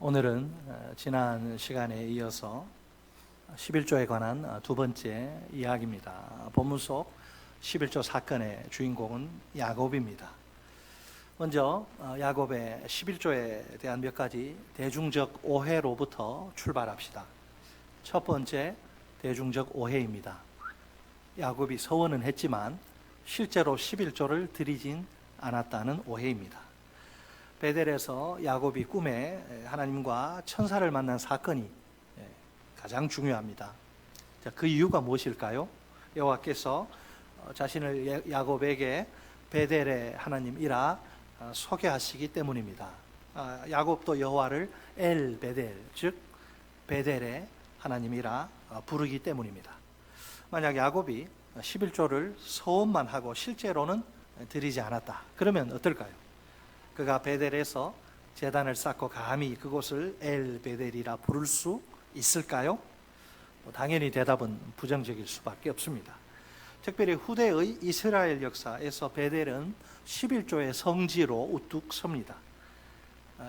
오늘은 지난 시간에 이어서 11조에 관한 두 번째 이야기입니다. 본문 속 11조 사건의 주인공은 야곱입니다. 먼저 야곱의 11조에 대한 몇 가지 대중적 오해로부터 출발합시다. 첫 번째 대중적 오해입니다. 야곱이 서원은 했지만 실제로 11조를 드리진 않았다는 오해입니다. 베델에서 야곱이 꿈에 하나님과 천사를 만난 사건이 가장 중요합니다. 그 이유가 무엇일까요? 여호와께서 자신을 야곱에게 베델의 하나님이라 소개하시기 때문입니다. 야곱도 여호와를 엘 베델, 즉 베델의 하나님이라 부르기 때문입니다. 만약 야곱이 11조를 소원만 하고 실제로는 드리지 않았다, 그러면 어떨까요? 그가 베델에서 제단을 쌓고 감히 그곳을 엘 베델이라 부를 수 있을까요? 당연히 대답은 부정적일 수밖에 없습니다. 특별히 후대의 이스라엘 역사에서 베델은 11조의 성지로 우뚝 섭니다.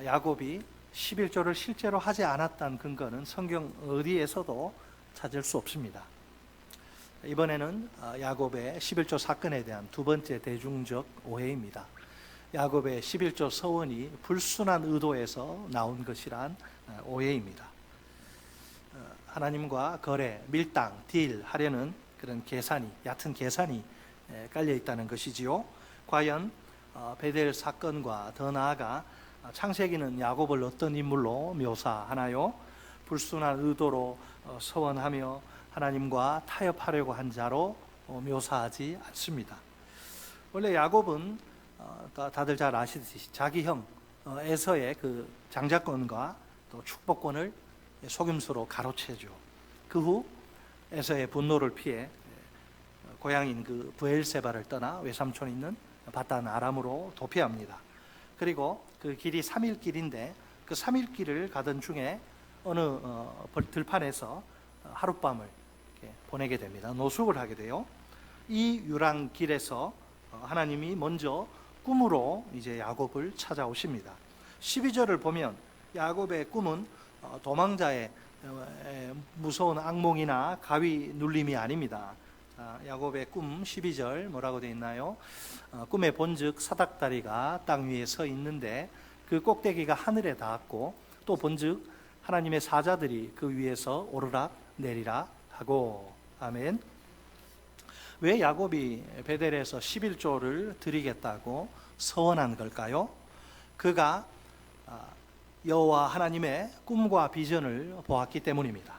야곱이 11조를 실제로 하지 않았다는 근거는 성경 어디에서도 찾을 수 없습니다. 이번에는 야곱의 11조 사건에 대한 두 번째 대중적 오해입니다. 야곱의 11조 서원이 불순한 의도에서 나온 것이란 오해입니다. 하나님과 거래, 밀당, 딜 하려는 그런 얕은 계산이 깔려 있다는 것이지요. 과연 베델 사건과 더 나아가 창세기는 야곱을 어떤 인물로 묘사하나요? 불순한 의도로 서원하며 하나님과 타협하려고 한 자로 묘사하지 않습니다. 원래 야곱은 다들 잘 아시듯이 자기 형 에서의 그 장자권과 또 축복권을 속임수로 가로채죠. 그 후 에서의 분노를 피해 고향인 그 브엘세바를 떠나 외삼촌 있는 바단 아람으로 도피합니다. 그리고 그 길이 3일 길인데 그 3일 길을 가던 중에 어느 들판에서 하룻밤을 보내게 됩니다. 노숙을 하게 돼요. 이 유랑길에서 하나님이 먼저 꿈으로 이제 야곱을 찾아오십니다. 12절을 보면 야곱의 꿈은 도망자의 무서운 악몽이나 가위 눌림이 아닙니다. 야곱의 꿈 12절 뭐라고 되어 있나요? 꿈에 본즉 사닥다리가 땅 위에 서 있는데 그 꼭대기가 하늘에 닿았고 또 본즉 하나님의 사자들이 그 위에서 오르락 내리락 하고. 아멘. 왜 야곱이 베델에서 11조를 드리겠다고 서원한 걸까요? 그가 여호와 하나님의 꿈과 비전을 보았기 때문입니다.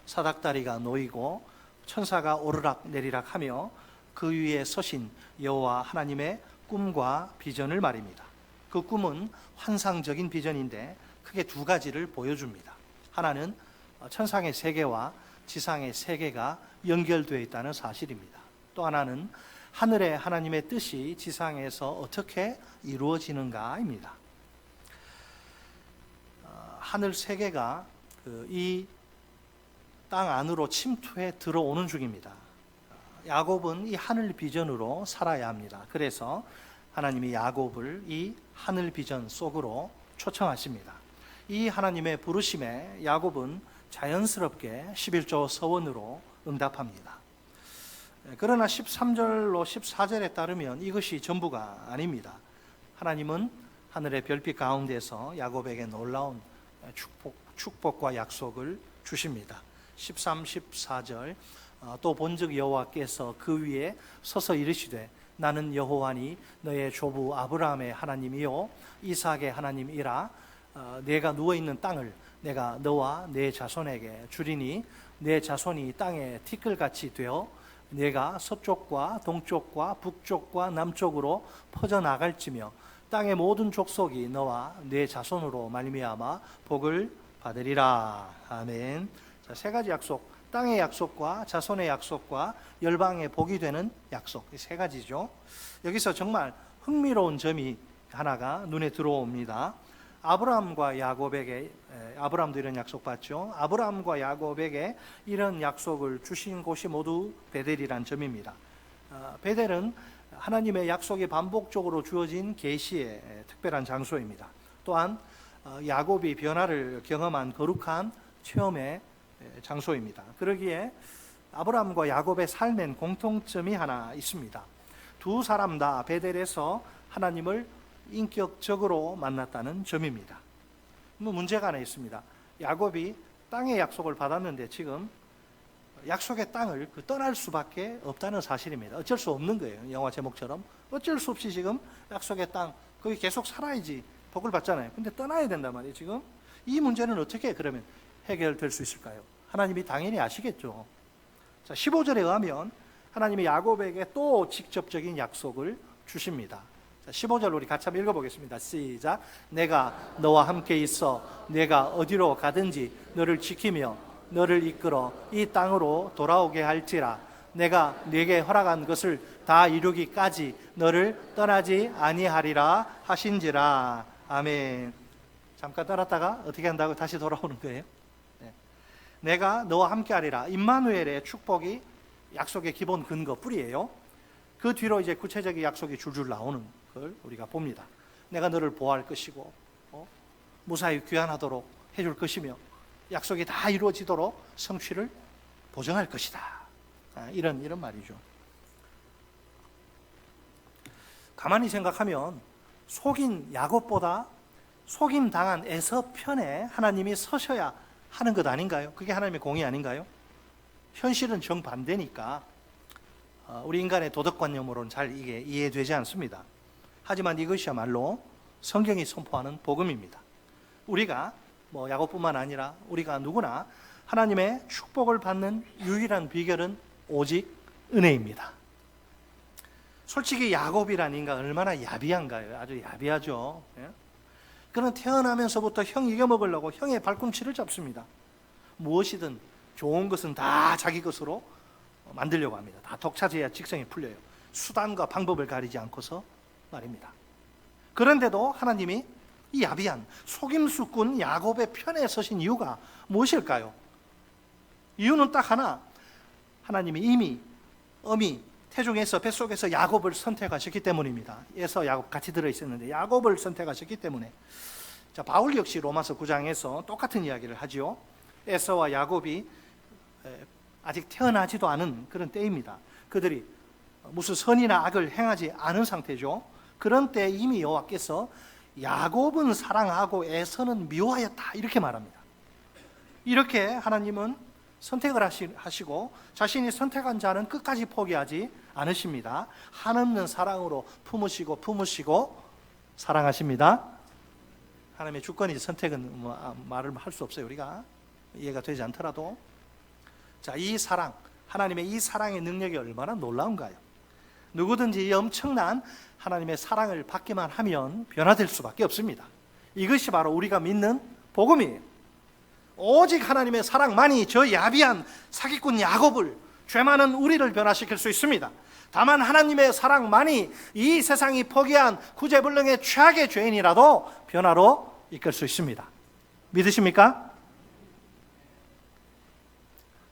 사닥다리가 놓이고 천사가 오르락 내리락 하며 그 위에 서신 여호와 하나님의 꿈과 비전을 말입니다. 그 꿈은 환상적인 비전인데 크게 두 가지를 보여줍니다. 하나는 천상의 세계와 지상의 세계가 연결되어 있다는 사실입니다. 또 하나는 하늘의 하나님의 뜻이 지상에서 어떻게 이루어지는가입니다. 하늘 세계가 이 땅 안으로 침투해 들어오는 중입니다. 야곱은 이 하늘 비전으로 살아야 합니다. 그래서 하나님이 야곱을 이 하늘 비전 속으로 초청하십니다. 이 하나님의 부르심에 야곱은 자연스럽게 11조 서원으로 응답합니다. 그러나 13절로 14절에 따르면 이것이 전부가 아닙니다. 하나님은 하늘의 별빛 가운데서 야곱에게 놀라운 축복과 약속을 주십니다. 13, 14절 또 본즉 여호와께서 그 위에 서서 이르시되 나는 여호와니 너의 조부 아브라함의 하나님이요 이삭의 하나님이라. 내가 누워있는 땅을 내가 너와 내 자손에게 주리니 내 자손이 땅에 티끌같이 되어 내가 서쪽과 동쪽과 북쪽과 남쪽으로 퍼져나갈지며 땅의 모든 족속이 너와 내 자손으로 말미암아 복을 받으리라. 아멘. 자, 세 가지 약속, 땅의 약속과 자손의 약속과 열방의 복이 되는 약속, 이 세 가지죠. 여기서 정말 흥미로운 점이 하나가 눈에 들어옵니다. 아브라함과 야곱에게, 아브라함도 이런 약속 받죠. 아브라함과 야곱에게 이런 약속을 주신 곳이 모두 베델이란 점입니다. 베델은 하나님의 약속이 반복적으로 주어진 계시의 특별한 장소입니다. 또한 야곱이 변화를 경험한 거룩한 체험의 장소입니다. 그러기에 아브라함과 야곱의 삶엔 공통점이 하나 있습니다. 두 사람 다 베델에서 하나님을 인격적으로 만났다는 점입니다. 문제가 하나 있습니다. 야곱이 땅의 약속을 받았는데 지금 약속의 땅을 떠날 수밖에 없다는 사실입니다. 어쩔 수 없는 거예요. 영화 제목처럼 어쩔 수 없이 지금 약속의 땅 거기 계속 살아야지 복을 받잖아요. 근데 떠나야 된단 말이에요. 지금 이 문제는 어떻게 그러면 해결될 수 있을까요? 하나님이 당연히 아시겠죠. 자, 15절에 의하면 하나님이 야곱에게 또 직접적인 약속을 주십니다. 자, 15절 우리 같이 한번 읽어보겠습니다. 시작. 내가 너와 함께 있어 내가 어디로 가든지 너를 지키며 너를 이끌어 이 땅으로 돌아오게 할지라. 내가 네게 허락한 것을 다 이루기까지 너를 떠나지 아니하리라 하신지라. 아멘. 잠깐 떠났다가 어떻게 한다고 다시 돌아오는 거예요? 네. 내가 너와 함께 하리라. 임마누엘의 축복이 약속의 기본 근거 뿌리예요. 그 뒤로 이제 구체적인 약속이 줄줄 나오는 걸 우리가 봅니다. 내가 너를 보호할 것이고 무사히 귀환하도록 해줄 것이며 약속이 다 이루어지도록 성취를 보증할 것이다. 이런 말이죠. 가만히 생각하면 속인 야곱보다 속임 당한 에서 편에 하나님이 서셔야 하는 것 아닌가요? 그게 하나님의 공의 아닌가요? 현실은 정반대니까 우리 인간의 도덕관념으로는 잘 이게 이해되지 않습니다. 하지만 이것이야말로 성경이 선포하는 복음입니다. 우리가 야곱뿐만 아니라 우리가 누구나 하나님의 축복을 받는 유일한 비결은 오직 은혜입니다. 솔직히 야곱이라는 인간 얼마나 야비한가요? 아주 야비하죠. 그는 태어나면서부터 형 이겨먹으려고 형의 발꿈치를 잡습니다. 무엇이든 좋은 것은 다 자기 것으로 만들려고 합니다. 다 독차지해야 직성이 풀려요. 수단과 방법을 가리지 않고서 말입니다. 그런데도 하나님이 이 야비한 속임수꾼 야곱의 편에 서신 이유가 무엇일까요? 이유는 딱 하나. 하나님이 이미 어미 태중에서 뱃속에서 야곱을 선택하셨기 때문입니다. 에서 야곱 같이 들어있었는데 야곱을 선택하셨기 때문에. 자, 바울 역시 로마서 9장에서 똑같은 이야기를 하지요. 에서와 야곱이 아직 태어나지도 않은 그런 때입니다. 그들이 무슨 선이나 악을 행하지 않은 상태죠. 그런 때 이미 여호와께서 야곱은 사랑하고 에서는 미워하였다 이렇게 말합니다. 이렇게 하나님은 선택을 하시고 자신이 선택한 자는 끝까지 포기하지 않으십니다. 한없는 사랑으로 품으시고 사랑하십니다. 하나님의 주권이 선택은 말을 할 수 없어요. 우리가 이해가 되지 않더라도. 자, 이 사랑, 하나님의 이 사랑의 능력이 얼마나 놀라운가요? 누구든지 이 엄청난 하나님의 사랑을 받기만 하면 변화될 수밖에 없습니다. 이것이 바로 우리가 믿는 복음이에요. 오직 하나님의 사랑만이 저 야비한 사기꾼 야곱을, 죄 많은 우리를 변화시킬 수 있습니다. 다만 하나님의 사랑만이 이 세상이 포기한 구제불능의 최악의 죄인이라도 변화로 이끌 수 있습니다. 믿으십니까?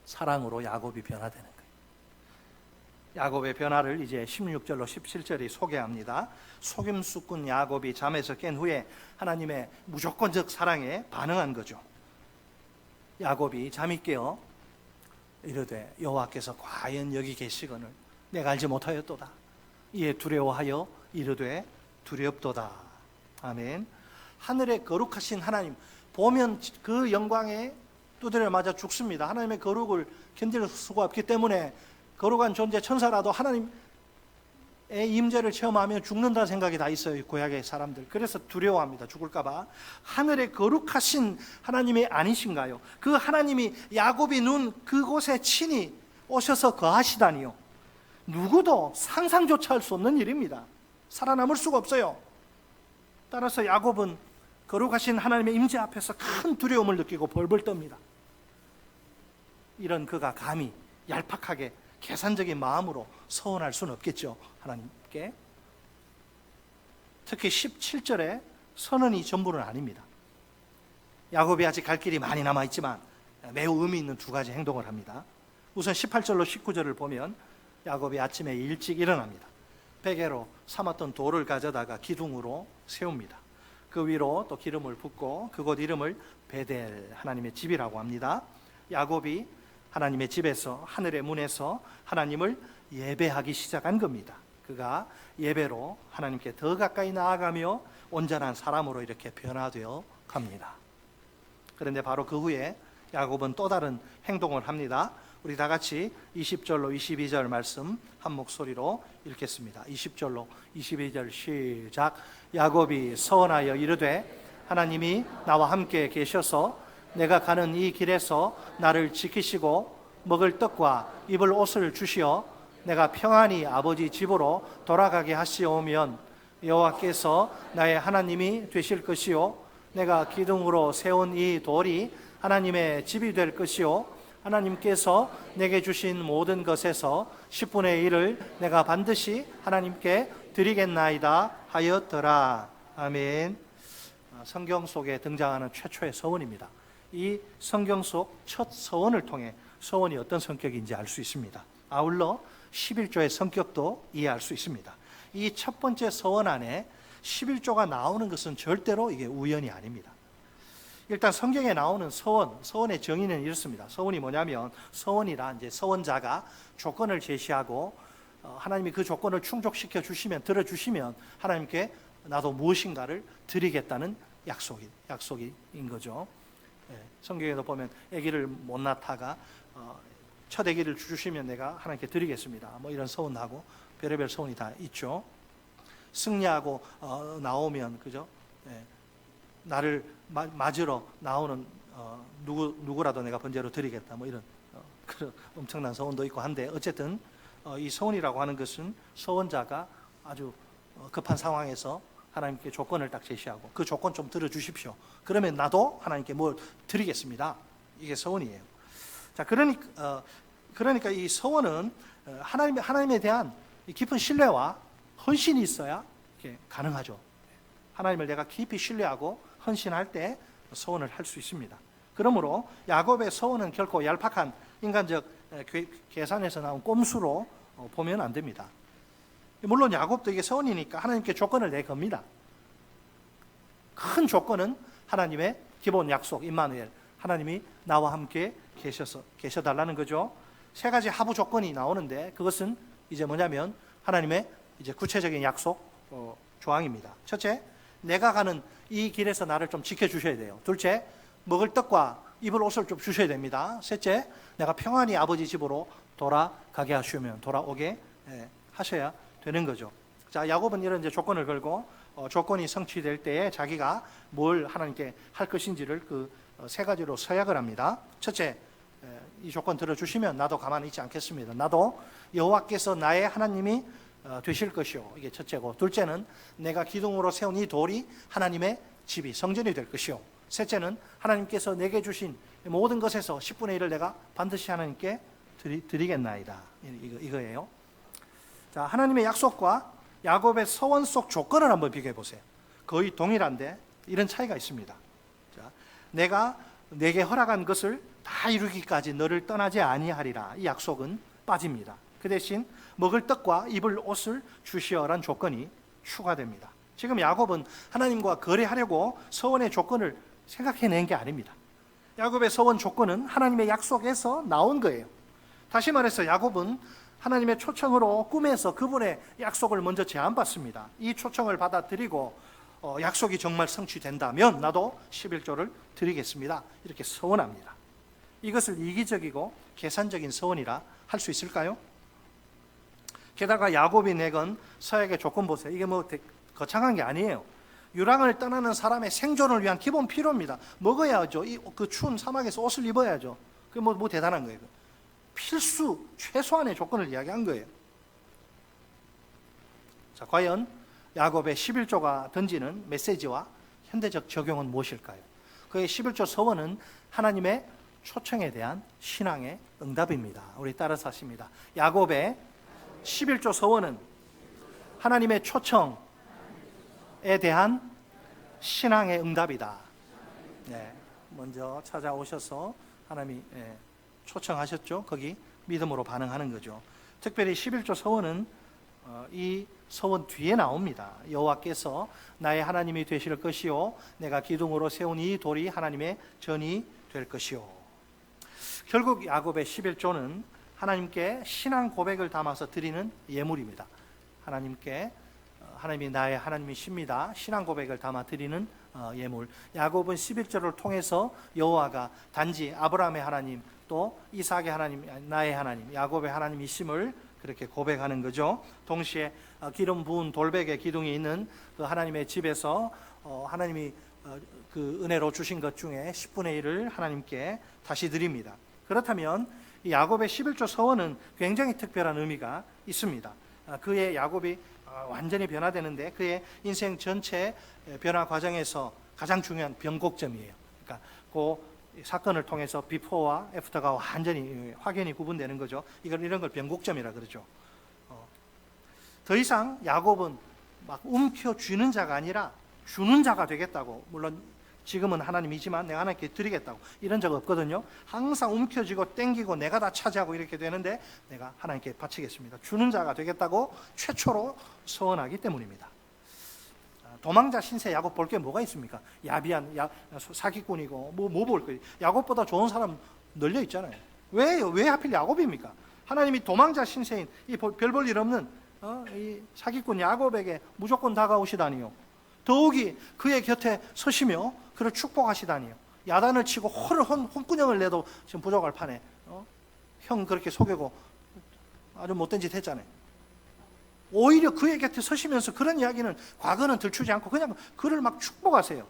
사랑으로 야곱이 변화되는 거예요. 야곱의 변화를 이제 16절로 17절이 소개합니다. 속임수꾼 야곱이 잠에서 깬 후에 하나님의 무조건적 사랑에 반응한 거죠. 야곱이 잠이 깨어 이르되 여호와께서 과연 여기 계시거늘 내가 알지 못하였도다. 이에 두려워하여 이르되 두렵도다. 아멘. 하늘의 거룩하신 하나님, 보면 그 영광에 두드려 맞아 죽습니다. 하나님의 거룩을 견딜 수가 없기 때문에 거룩한 존재 천사라도 하나님의 임재를 체험하면 죽는다는 생각이 다 있어요. 구약의 사람들. 그래서 두려워합니다. 죽을까 봐. 하늘의 거룩하신 하나님이 아니신가요? 그 하나님이 야곱이 눈 그곳에 친히 오셔서 거하시다니요. 누구도 상상조차 할 수 없는 일입니다. 살아남을 수가 없어요. 따라서 야곱은 거룩하신 하나님의 임재 앞에서 큰 두려움을 느끼고 벌벌 떱니다. 이런 그가 감히 얄팍하게 계산적인 마음으로 서원할 수는 없겠죠. 하나님께. 특히 17절에 선언이 전부는 아닙니다. 야곱이 아직 갈 길이 많이 남아있지만 매우 의미 있는 두 가지 행동을 합니다. 우선 18절로 19절을 보면 야곱이 아침에 일찍 일어납니다. 베개로 삼았던 돌을 가져다가 기둥으로 세웁니다. 그 위로 또 기름을 붓고 그곳 이름을 베델, 하나님의 집이라고 합니다. 야곱이 하나님의 집에서, 하늘의 문에서 하나님을 예배하기 시작한 겁니다. 그가 예배로 하나님께 더 가까이 나아가며 온전한 사람으로 이렇게 변화되어 갑니다. 그런데 바로 그 후에 야곱은 또 다른 행동을 합니다. 우리 다 같이 20절로 22절 말씀 한 목소리로 읽겠습니다. 20절로 22절 시작. 야곱이 서원하여 이르되 하나님이 나와 함께 계셔서 내가 가는 이 길에서 나를 지키시고 먹을 떡과 입을 옷을 주시어 내가 평안히 아버지 집으로 돌아가게 하시오면 여호와께서 나의 하나님이 되실 것이요 내가 기둥으로 세운 이 돌이 하나님의 집이 될 것이요 하나님께서 내게 주신 모든 것에서 10분의 1을 내가 반드시 하나님께 드리겠나이다 하였더라. 아멘. 성경 속에 등장하는 최초의 서원입니다. 이 성경 속 첫 서원을 통해 서원이 어떤 성격인지 알 수 있습니다. 아울러 11조의 성격도 이해할 수 있습니다. 이 첫 번째 서원 안에 11조가 나오는 것은 절대로 이게 우연이 아닙니다. 일단 성경에 나오는 서원의 정의는 이렇습니다. 서원이 뭐냐면 서원이라 이제 서원자가 조건을 제시하고 하나님이 그 조건을 충족시켜 주시면, 들어주시면 하나님께 나도 무엇인가를 드리겠다는 약속인 거죠. 성경에도 보면 아기를 못 낳다가 첫 아기를 주시면 내가 하나님께 드리겠습니다. 뭐 이런 서원하고 별의별 서원이 다 있죠. 승리하고 나오면 그죠? 나를 맞으러 나오는 누구라도 내가 번제로 드리겠다. 뭐 이런 그런 엄청난 서원도 있고 한데 어쨌든 이 서원이라고 하는 것은 서원자가 아주 급한 상황에서 하나님께 조건을 딱 제시하고 그 조건 좀 들어주십시오. 그러면 나도 하나님께 뭘 드리겠습니다. 이게 서원이에요. 자, 그러니까 이 서원은 하나님에 대한 깊은 신뢰와 헌신이 있어야 이렇게 가능하죠. 하나님을 내가 깊이 신뢰하고 헌신할 때 서원을 할 수 있습니다. 그러므로 야곱의 서원은 결코 얄팍한 인간적 계산에서 나온 꼼수로 보면 안 됩니다. 물론 야곱도 이게 서원이니까 하나님께 조건을 내겁니다. 큰 조건은 하나님의 기본 약속, 임마누엘, 하나님이 나와 함께 계셔달라는 거죠. 세 가지 하부 조건이 나오는데 그것은 이제 뭐냐면 하나님의 이제 구체적인 약속 조항입니다. 첫째, 내가 가는 이 길에서 나를 좀 지켜주셔야 돼요. 둘째, 먹을 떡과 입을 옷을 좀 주셔야 됩니다. 셋째, 내가 평안히 아버지 집으로 돌아가게 하시면 돌아오게 하셔야 되는 거죠. 자, 야곱은 이런 이제 조건을 걸고 조건이 성취될 때에 자기가 뭘 하나님께 할 것인지를 그 세 가지로 서약을 합니다. 첫째, 이 조건 들어주시면 나도 가만히 있지 않겠습니다. 나도 여호와께서 나의 하나님이 되실 것이요. 이게 첫째고, 둘째는 내가 기둥으로 세운 이 돌이 하나님의 집이 성전이 될 것이요. 셋째는 하나님께서 내게 주신 모든 것에서 10분의 1을 내가 반드시 하나님께 드리겠나이다. 이거예요. 자, 하나님의 약속과 야곱의 서원 속 조건을 한번 비교해 보세요. 거의 동일한데 이런 차이가 있습니다. 자, 내가 내게 허락한 것을 다 이루기까지 너를 떠나지 아니하리라. 이 약속은 빠집니다. 그 대신 먹을 떡과 입을 옷을 주시어란 조건이 추가됩니다. 지금 야곱은 하나님과 거래하려고 서원의 조건을 생각해낸 게 아닙니다. 야곱의 서원 조건은 하나님의 약속에서 나온 거예요. 다시 말해서 야곱은 하나님의 초청으로 꿈에서 그분의 약속을 먼저 제안받습니다. 이 초청을 받아들이고 약속이 정말 성취된다면 나도 11조를 드리겠습니다. 이렇게 서원합니다. 이것을 이기적이고 계산적인 서원이라 할 수 있을까요? 게다가 야곱이 내건 서약의 조건 보세요. 이게 뭐 거창한 게 아니에요. 유랑을 떠나는 사람의 생존을 위한 기본 필요입니다. 먹어야죠. 그 추운 사막에서 옷을 입어야죠. 그게 뭐 대단한 거예요. 필수 최소한의 조건을 이야기한 거예요. 자, 과연 야곱의 11조가 던지는 메시지와 현대적 적용은 무엇일까요? 그의 11조 서원은 하나님의 초청에 대한 신앙의 응답입니다. 우리 따라서 하십니다. 야곱의 11조 서원은 하나님의 초청에 대한 신앙의 응답이다. 네, 먼저 찾아오셔서 하나님이 초청하셨죠. 거기 믿음으로 반응하는 거죠. 특별히 11조 서원은 이 서원 뒤에 나옵니다. 여호와께서 나의 하나님이 되실 것이요 내가 기둥으로 세운 이 돌이 하나님의 전이 될 것이요. 결국 야곱의 11조는 하나님께 신앙 고백을 담아서 드리는 예물입니다. 하나님이 나의 하나님이십니다. 신앙 고백을 담아 드리는 예물. 야곱은 11조를 통해서 여호와가 단지 아브라함의 하나님, 또 이삭의 하나님, 나의 하나님, 야곱의 하나님이심을 그렇게 고백하는 거죠. 동시에 기름 부은 돌베개 기둥이 있는 그 하나님의 집에서 하나님이 그 은혜로 주신 것 중에 10분의 1을 하나님께 다시 드립니다. 그렇다면 이 야곱의 11조 서원은 굉장히 특별한 의미가 있습니다. 그의 야곱이 완전히 변화되는데 그의 인생 전체 변화 과정에서 가장 중요한 변곡점이에요. 그러니까 그 사건을 통해서 비포와 애프터가 완전히 확연히 구분되는 거죠. 이런 걸 변곡점이라 그러죠. 더 이상 야곱은 막 움켜쥐는 자가 아니라 주는 자가 되겠다고, 물론 지금은 하나님이지만 내가 하나님께 드리겠다고 이런 적 없거든요. 항상 움켜쥐고 땡기고 내가 다 차지하고 이렇게 되는데 내가 하나님께 바치겠습니다. 주는 자가 되겠다고 최초로 서원하기 때문입니다. 도망자 신세 야곱 볼 게 뭐가 있습니까? 야비한 사기꾼이고 뭐 볼 거예요. 야곱보다 좋은 사람 널려 있잖아요. 왜 하필 야곱입니까? 하나님이 도망자 신세인 이 별 볼 일 없는 이 사기꾼 야곱에게 무조건 다가오시다니요. 더욱이 그의 곁에 서시며 그를 축복하시다니요. 야단을 치고 혼꾸녕을 내도 지금 부족할 판에 형 그렇게 속이고 아주 못된 짓 했잖아요. 오히려 그의 곁에 서시면서 그런 이야기는 과거는 들추지 않고 그냥 그를 막 축복하세요.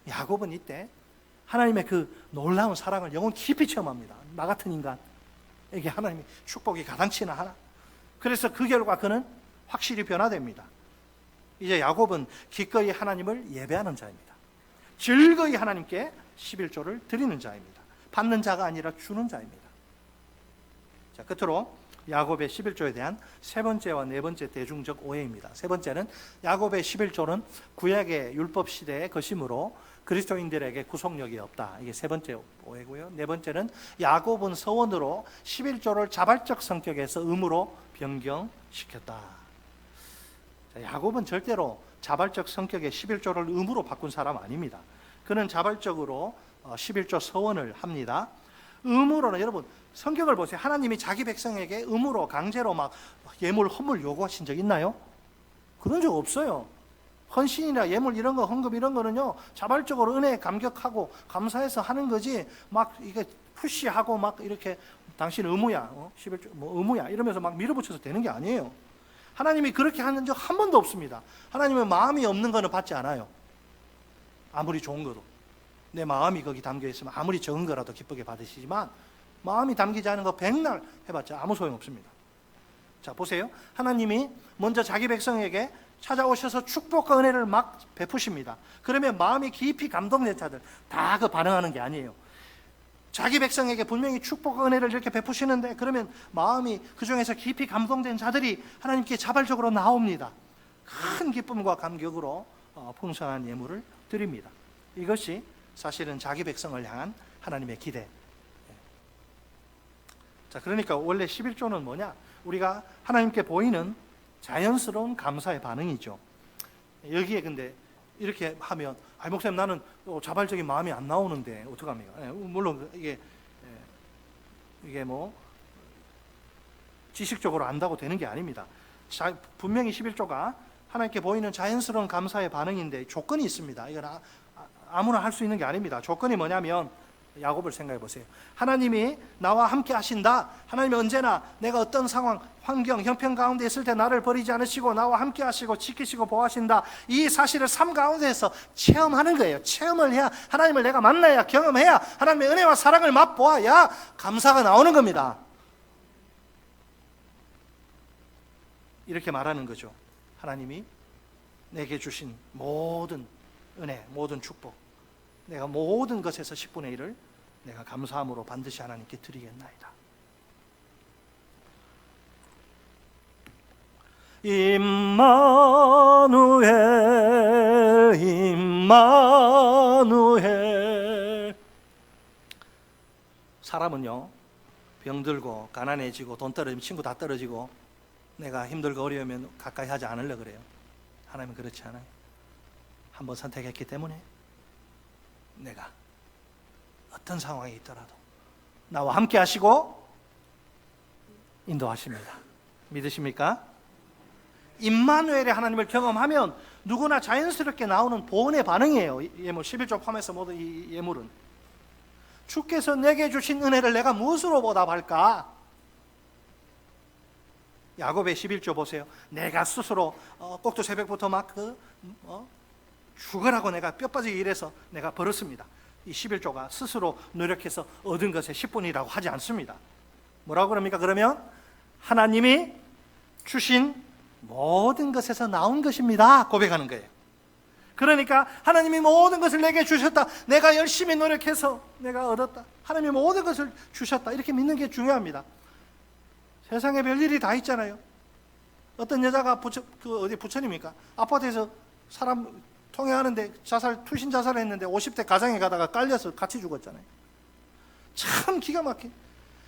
야곱은 이때 하나님의 그 놀라운 사랑을 영혼 깊이 체험합니다. 나 같은 인간에게 하나님이 축복이 가당치나 하나. 그래서 그 결과 그는 확실히 변화됩니다. 이제 야곱은 기꺼이 하나님을 예배하는 자입니다. 즐거이 하나님께 11조를 드리는 자입니다. 받는 자가 아니라 주는 자입니다. 자, 끝으로 야곱의 11조에 대한 세 번째와 네 번째 대중적 오해입니다. 세 번째는 야곱의 11조는 구약의 율법 시대의 것이므로 그리스도인들에게 구속력이 없다. 이게 세 번째 오해고요. 네 번째는 야곱은 서원으로 11조를 자발적 성격에서 의무로 변경시켰다. 야곱은 절대로 자발적 성격의 11조를 의무로 바꾼 사람 아닙니다. 그는 자발적으로 11조 서원을 합니다. 의무로는 여러분 성경을 보세요. 하나님이 자기 백성에게 의무로 강제로 막 예물 헌물 요구하신 적 있나요? 그런 적 없어요. 헌신이나 예물 이런 거 헌금 이런 거는요 자발적으로 은혜에 감격하고 감사해서 하는 거지 막 이게 푸시하고 막 이렇게 당신 의무야 11조 뭐 의무야 이러면서 막 밀어붙여서 되는 게 아니에요. 하나님이 그렇게 하는 적 한 번도 없습니다. 하나님은 마음이 없는 거는 받지 않아요. 아무리 좋은 거도. 내 마음이 거기 담겨 있으면 아무리 적은 거라도 기쁘게 받으시지만 마음이 담기지 않은 거 백날 해봤자 아무 소용없습니다. 자, 보세요. 하나님이 먼저 자기 백성에게 찾아오셔서 축복과 은혜를 막 베푸십니다. 그러면 마음이 깊이 감동된 자들 다 그 반응하는 게 아니에요. 자기 백성에게 분명히 축복과 은혜를 이렇게 베푸시는데 그러면 마음이 그 중에서 깊이 감동된 자들이 하나님께 자발적으로 나옵니다. 큰 기쁨과 감격으로 풍성한 예물을 드립니다. 이것이 사실은 자기 백성을 향한 하나님의 기대. 자, 그러니까 원래 11조는 뭐냐? 우리가 하나님께 보이는 자연스러운 감사의 반응이죠. 여기에 근데 이렇게 하면 목사님 나는 자발적인 마음이 안 나오는데 어떡합니까? 물론 이게 뭐 지식적으로 안다고 되는 게 아닙니다. 분명히 11조가 하나님께 보이는 자연스러운 감사의 반응인데 조건이 있습니다. 이건 아무나 할 수 있는 게 아닙니다. 조건이 뭐냐면 야곱을 생각해 보세요. 하나님이 나와 함께 하신다. 하나님이 언제나 내가 어떤 상황, 환경, 형편 가운데 있을 때 나를 버리지 않으시고 나와 함께 하시고 지키시고 보호하신다. 이 사실을 삶 가운데에서 체험하는 거예요. 체험을 해야, 하나님을 내가 만나야, 경험해야, 하나님의 은혜와 사랑을 맛보아야 감사가 나오는 겁니다. 이렇게 말하는 거죠. 하나님이 내게 주신 모든 은혜, 모든 축복, 내가 모든 것에서 10분의 1을 내가 감사함으로 반드시 하나님께 드리겠나이다. 임마누엘 임마누엘. 사람은요 병들고 가난해지고 돈 떨어지면 친구 다 떨어지고 내가 힘들고 어려우면 가까이 하지 않으려 그래요. 하나님은 그렇지 않아요. 한번 선택했기 때문에 내가 어떤 상황이 있더라도 나와 함께 하시고 인도하십니다. 믿으십니까? 임마누엘의 하나님을 경험하면 누구나 자연스럽게 나오는 본의 반응이에요. 예물 11조 포함해서 모든 이 예물은 주께서 내게 주신 은혜를 내가 무엇으로 보답할까? 야곱의 11조 보세요. 내가 스스로 꼭두 새벽부터 막 죽으라고 내가 뼈 빠지게 일해서 내가 벌었습니다. 이 11조가 스스로 노력해서 얻은 것의 10분이라고 하지 않습니다. 뭐라고 그럽니까? 그러면 하나님이 주신 모든 것에서 나온 것입니다 고백하는 거예요. 그러니까 하나님이 모든 것을 내게 주셨다, 내가 열심히 노력해서 내가 얻었다, 하나님이 모든 것을 주셨다, 이렇게 믿는 게 중요합니다. 세상에 별일이 다 있잖아요. 어떤 여자가 부천입니까? 아파트에서 사람 통행하는데 투신 자살했는데 50대 가정에 가다가 깔려서 같이 죽었잖아요. 참 기가 막혀.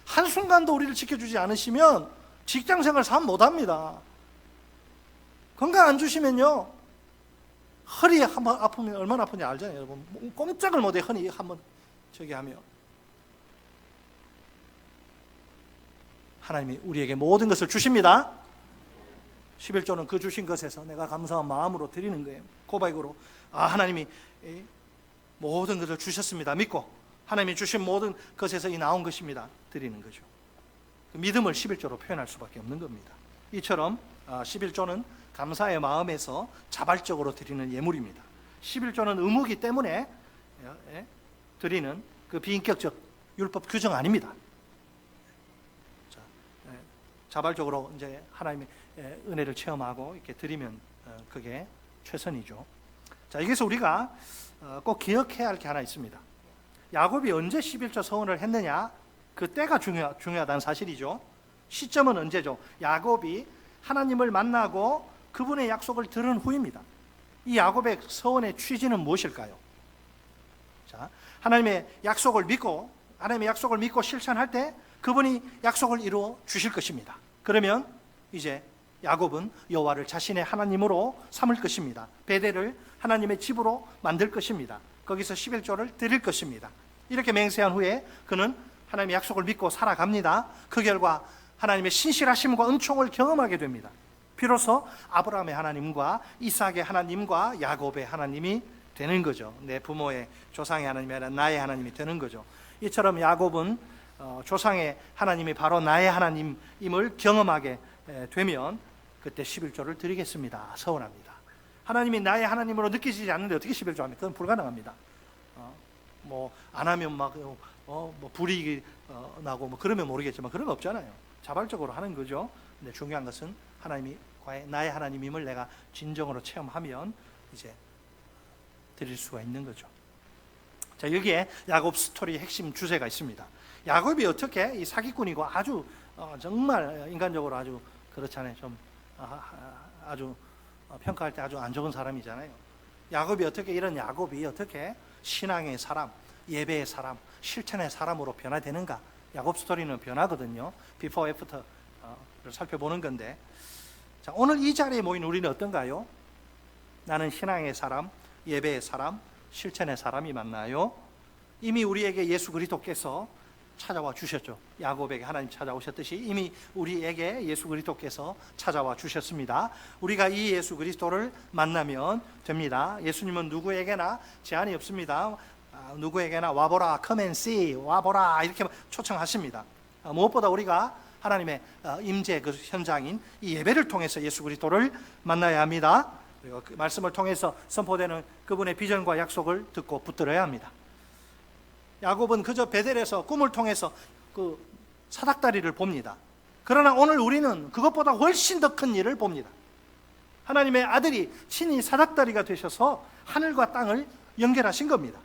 한순간도 우리를 지켜주지 않으시면 직장생활 삶 못합니다. 건강 안 주시면요, 허리 한번 아프면 얼마나 아픈지 알잖아요. 여러분 꼼짝을 못해. 허리 한번 하면 하나님이 우리에게 모든 것을 주십니다. 11조는 그 주신 것에서 내가 감사한 마음으로 드리는 거예요. 고백으로 하나님이 모든 것을 주셨습니다 믿고 하나님이 주신 모든 것에서 이 나온 것입니다 드리는 거죠. 그 믿음을 11조로 표현할 수밖에 없는 겁니다. 이처럼 11조는 감사의 마음에서 자발적으로 드리는 예물입니다. 11조는 의무이기 때문에 드리는 그 비인격적 율법 규정 아닙니다. 자발적으로 이제 하나님의 은혜를 체험하고 이렇게 드리면 그게 최선이죠. 자, 여기서 우리가 꼭 기억해야 할 게 하나 있습니다. 야곱이 언제 11조 서원을 했느냐? 그 때가 중요하다는 사실이죠. 시점은 언제죠? 야곱이 하나님을 만나고 그분의 약속을 들은 후입니다. 이 야곱의 서원의 취지는 무엇일까요? 자, 하나님의 약속을 믿고 실천할 때 그분이 약속을 이루어 주실 것입니다. 그러면 이제 야곱은 여호와를 자신의 하나님으로 삼을 것입니다. 베델을 하나님의 집으로 만들 것입니다. 거기서 11조를 드릴 것입니다. 이렇게 맹세한 후에 그는 하나님의 약속을 믿고 살아갑니다. 그 결과 하나님의 신실하심과 은총을 경험하게 됩니다. 비로소 아브라함의 하나님과 이삭의 하나님과 야곱의 하나님이 되는 거죠. 내 부모의 조상의 하나님이 아니라 나의 하나님이 되는 거죠. 이처럼 야곱은 조상의 하나님이 바로 나의 하나님임을 경험하게 되면 그때 11조를 드리겠습니다 서원합니다. 하나님이 나의 하나님으로 느껴지지 않는데 어떻게 11조 합니까? 그건 불가능합니다. 안 하면 불이익이 나고 그러면 모르겠지만 그런 거 없잖아요. 자발적으로 하는 거죠. 근데 중요한 것은 하나님이 나의 하나님임을 내가 진정으로 체험하면 이제 드릴 수가 있는 거죠. 자, 여기에 야곱 스토리의 핵심 주제가 있습니다. 야곱이 어떻게 이 사기꾼이고 아주 정말 인간적으로 아주 그렇잖아요. 좀 아주 평가할 때 아주 안 좋은 사람이잖아요. 야곱이 어떻게 신앙의 사람, 예배의 사람, 실천의 사람으로 변화되는가? 야곱 스토리는 변하거든요. 비포 애프터를 살펴보는 건데, 자, 오늘 이 자리에 모인 우리는 어떤가요? 나는 신앙의 사람, 예배의 사람, 실천의 사람이 맞나요? 이미 우리에게 예수 그리스도께서 찾아와 주셨죠. 야곱에게 하나님 찾아오셨듯이 이미 우리에게 예수 그리스도께서 찾아와 주셨습니다. 우리가 이 예수 그리스도를 만나면 됩니다. 예수님은 누구에게나 제한이 없습니다. 누구에게나 와보라, come and see, 와보라 이렇게 초청하십니다. 무엇보다 우리가 하나님의 임재 그 현장인 이 예배를 통해서 예수 그리스도를 만나야 합니다. 그리고 그 말씀을 통해서 선포되는 그분의 비전과 약속을 듣고 붙들어야 합니다. 야곱은 그저 베델에서 꿈을 통해서 그 사닥다리를 봅니다. 그러나 오늘 우리는 그것보다 훨씬 더 큰 일을 봅니다. 하나님의 아들이 친히 사닥다리가 되셔서 하늘과 땅을 연결하신 겁니다.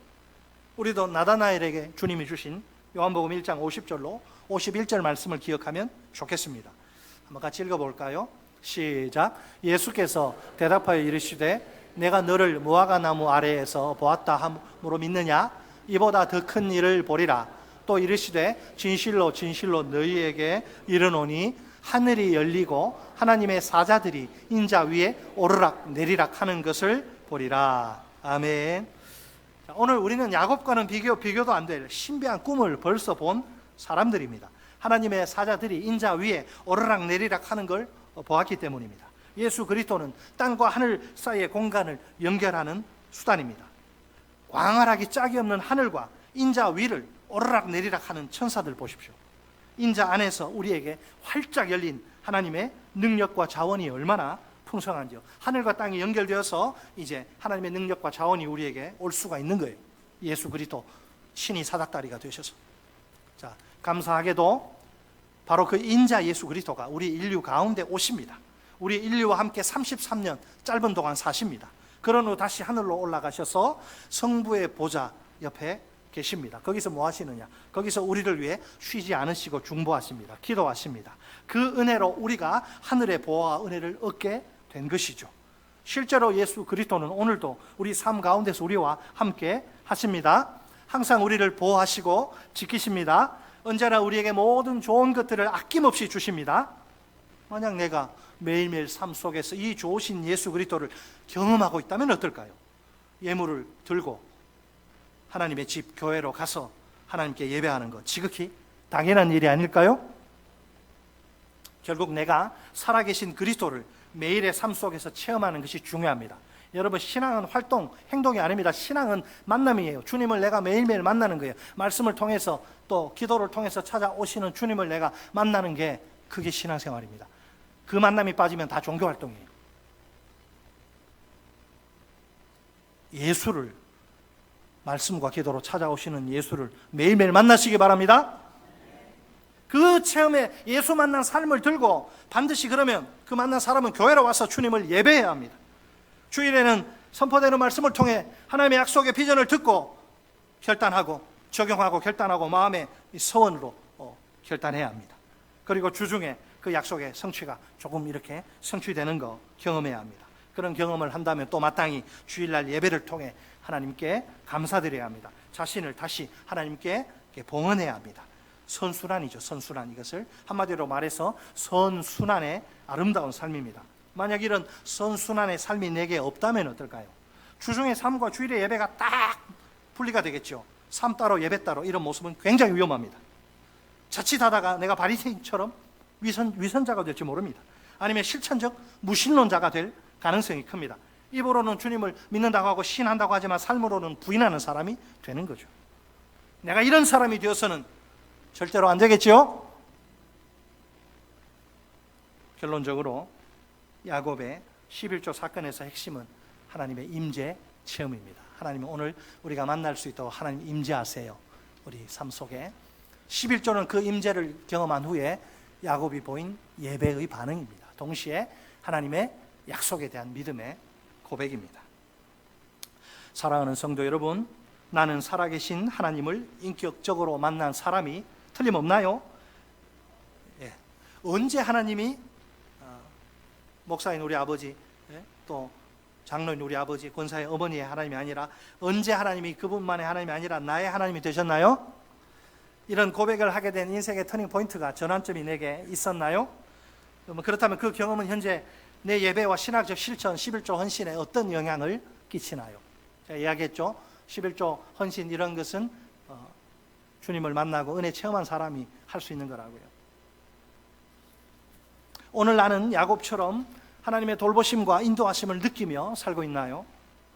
우리도 나다나엘에게 주님이 주신 요한복음 1장 50절로 51절 말씀을 기억하면 좋겠습니다. 한번 같이 읽어볼까요? 시작. 예수께서 대답하여 이르시되 내가 너를 무화과 나무 아래에서 보았다 함으로 믿느냐? 이보다 더 큰 일을 보리라. 또 이르시되 진실로 진실로 너희에게 이르노니 하늘이 열리고 하나님의 사자들이 인자 위에 오르락 내리락 하는 것을 보리라. 아멘. 자, 오늘 우리는 야곱과는 비교도 안 될 신비한 꿈을 벌써 본 사람들입니다. 하나님의 사자들이 인자 위에 오르락 내리락 하는 걸 보았기 때문입니다. 예수 그리스도는 땅과 하늘 사이의 공간을 연결하는 수단입니다. 광활하기 짝이 없는 하늘과 인자 위를 오르락 내리락 하는 천사들 보십시오. 인자 안에서 우리에게 활짝 열린 하나님의 능력과 자원이 얼마나 풍성한지요. 하늘과 땅이 연결되어서 이제 하나님의 능력과 자원이 우리에게 올 수가 있는 거예요. 예수 그리스도 신이 사닥다리가 되셔서. 자, 감사하게도 바로 그 인자 예수 그리스도가 우리 인류 가운데 오십니다. 우리 인류와 함께 33년 짧은 동안 사십니다. 그런 후 다시 하늘로 올라가셔서 성부의 보좌 옆에 계십니다. 거기서 뭐 하시느냐? 거기서 우리를 위해 쉬지 않으시고 중보하십니다. 기도하십니다. 그 은혜로 우리가 하늘의 보호와 은혜를 얻게 된 것이죠. 실제로 예수 그리스도는 오늘도 우리 삶 가운데서 우리와 함께 하십니다. 항상 우리를 보호하시고 지키십니다. 언제나 우리에게 모든 좋은 것들을 아낌없이 주십니다. 만약 내가 매일매일 삶 속에서 이 좋으신 예수 그리스도를 경험하고 있다면 어떨까요? 예물을 들고 하나님의 집 교회로 가서 하나님께 예배하는 것 지극히 당연한 일이 아닐까요? 결국 내가 살아계신 그리스도를 매일의 삶 속에서 체험하는 것이 중요합니다. 여러분, 신앙은 활동, 행동이 아닙니다. 신앙은 만남이에요. 주님을 내가 매일매일 만나는 거예요. 말씀을 통해서 또 기도를 통해서 찾아오시는 주님을 내가 만나는 게 그게 신앙생활입니다. 그 만남이 빠지면 다 종교활동이에요. 예수를, 말씀과 기도로 찾아오시는 예수를 매일매일 만나시기 바랍니다. 그 체험에 예수 만난 삶을 들고 반드시 그러면 그 만난 사람은 교회로 와서 주님을 예배해야 합니다. 주일에는 선포되는 말씀을 통해 하나님의 약속의 비전을 듣고 결단하고 적용하고 결단하고 마음의 서원으로 결단해야 합니다. 그리고 주중에 그 약속의 성취가 조금 이렇게 성취되는 거 경험해야 합니다. 그런 경험을 한다면 또 마땅히 주일날 예배를 통해 하나님께 감사드려야 합니다. 자신을 다시 하나님께 봉헌해야 합니다. 선순환이죠. 선순환. 이것을 한마디로 말해서 선순환의 아름다운 삶입니다. 만약 이런 선순환의 삶이 내게 없다면 어떨까요? 주중의 삶과 주일의 예배가 딱 분리가 되겠죠. 삶 따로 예배 따로 이런 모습은 굉장히 위험합니다. 자칫하다가 내가 바리새인처럼 위선자가 될지 모릅니다. 아니면 실천적 무신론자가 될 가능성이 큽니다. 입으로는 주님을 믿는다고 하고 신한다고 하지만 삶으로는 부인하는 사람이 되는 거죠. 내가 이런 사람이 되어서는 절대로 안 되겠죠. 결론적으로 야곱의 11조 사건에서 핵심은 하나님의 임재 체험입니다. 하나님은 오늘 우리가 만날 수 있도록 하나님 임재하세요. 우리 삶 속에 11조는 그 임재를 경험한 후에 야곱이 보인 예배의 반응입니다. 동시에 하나님의 약속에 대한 믿음의 고백입니다. 사랑하는 성도 여러분, 나는 살아계신 하나님을 인격적으로 만난 사람이 틀림없나요? 예. 언제 하나님이 목사인 우리 아버지, 또 장로인 우리 아버지, 권사의 어머니의 하나님이 아니라 언제 하나님이 그분만의 하나님이 아니라 나의 하나님이 되셨나요? 이런 고백을 하게 된 인생의 터닝 포인트가, 전환점이 내게 있었나요? 그렇다면 그 경험은 현재 내 예배와 신학적 실천 11조 헌신에 어떤 영향을 끼치나요? 제가 이야기했죠. 11조 헌신 이런 것은 주님을 만나고 은혜 체험한 사람이 할 수 있는 거라고요. 오늘 나는 야곱처럼 하나님의 돌보심과 인도하심을 느끼며 살고 있나요?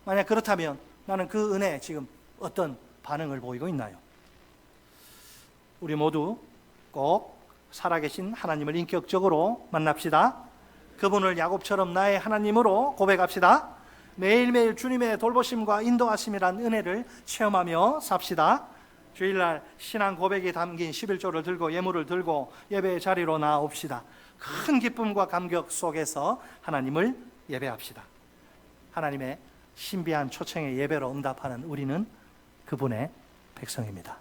만약 그렇다면 나는 그 은혜에 지금 어떤 반응을 보이고 있나요? 우리 모두 꼭 살아계신 하나님을 인격적으로 만납시다. 그분을 야곱처럼 나의 하나님으로 고백합시다. 매일매일 주님의 돌보심과 인도하심이란 은혜를 체험하며 삽시다. 주일날 신앙 고백이 담긴 11조를 들고 예물을 들고 예배의 자리로 나아옵시다. 큰 기쁨과 감격 속에서 하나님을 예배합시다. 하나님의 신비한 초청의 예배로 응답하는 우리는 그분의 백성입니다.